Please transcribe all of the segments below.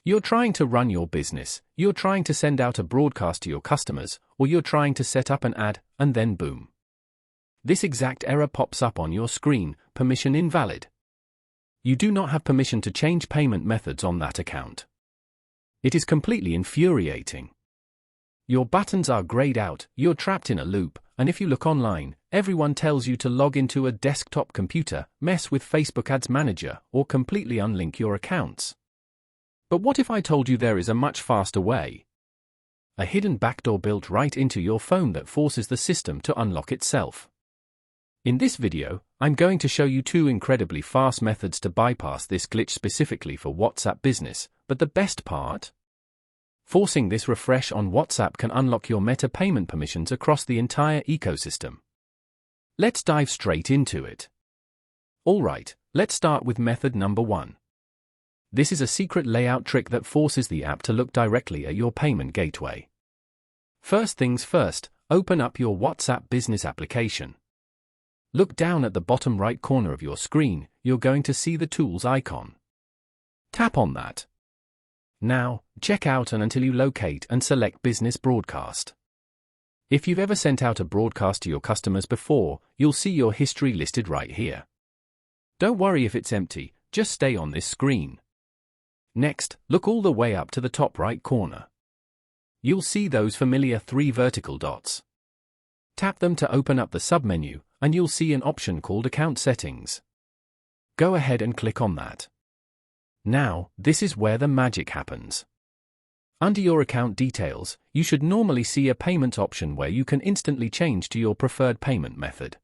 You're trying to run your business, you're trying to send out a broadcast to your customers, or you're trying to set up an ad, and then boom. This exact error pops up on your screen, permission invalid. You do not have permission to change payment methods on that account. It is completely infuriating. Your buttons are grayed out, you're trapped in a loop, and if you look online, everyone tells you to log into a desktop computer, mess with Facebook Ads Manager, or completely unlink your accounts. But what if I told you there is a much faster way? A hidden backdoor built right into your phone that forces the system to unlock itself. In this video, I'm going to show you two incredibly fast methods to bypass this glitch specifically for WhatsApp Business, but the best part? Forcing this refresh on WhatsApp can unlock your Meta payment permissions across the entire ecosystem. Let's dive straight into it. Alright, let's start with method number 1. This is a secret layout trick that forces the app to look directly at your payment gateway. First things first, open up your WhatsApp Business application. Look down at the bottom right corner of your screen, you're going to see the Tools icon. Tap on that. Now, check out until you locate and select Business Broadcast. If you've ever sent out a broadcast to your customers before, you'll see your history listed right here. Don't worry if it's empty, just stay on this screen. Next, look all the way up to the top right corner. You'll see those familiar 3 vertical dots. Tap them to open up the submenu, and you'll see an option called Account Settings. Go ahead and click on that. Now, this is where the magic happens. Under your account details, you should normally see a payment option where you can instantly change to your preferred payment method.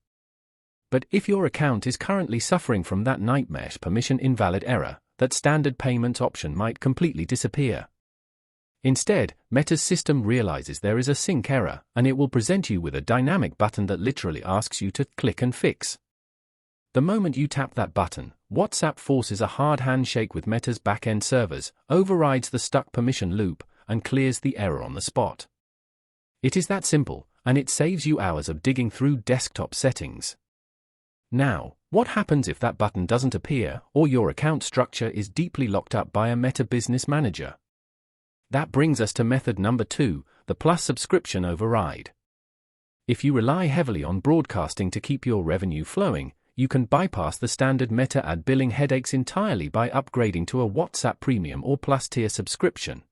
But if your account is currently suffering from that nightmare permission invalid error, that standard payment option might completely disappear. Instead, Meta's system realizes there is a sync error, and it will present you with a dynamic button that literally asks you to click and fix. The moment you tap that button, WhatsApp forces a hard handshake with Meta's back-end servers, overrides the stuck permission loop, and clears the error on the spot. It is that simple, and it saves you hours of digging through desktop settings. Now, what happens if that button doesn't appear, or your account structure is deeply locked up by a Meta Business Manager? That brings us to method number 2, the Plus subscription override. If you rely heavily on broadcasting to keep your revenue flowing, you can bypass the standard Meta ad billing headaches entirely by upgrading to a WhatsApp Premium or Plus tier subscription.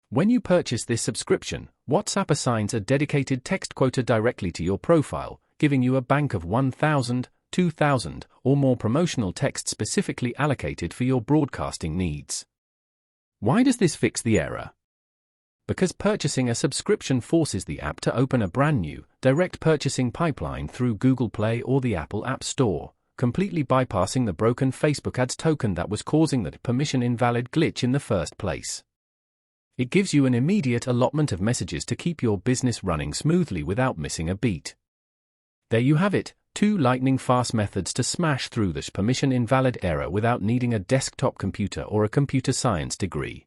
When you purchase this subscription, WhatsApp assigns a dedicated text quota directly to your profile, giving you a bank of 1,000, 2,000, or more promotional text specifically allocated for your broadcasting needs. Why does this fix the error? Because purchasing a subscription forces the app to open a brand new, direct purchasing pipeline through Google Play or the Apple App Store, completely bypassing the broken Facebook Ads token that was causing the permission invalid glitch in the first place. It gives you an immediate allotment of messages to keep your business running smoothly without missing a beat. There you have it, 2 lightning-fast methods to smash through this permission invalid error without needing a desktop computer or a computer science degree.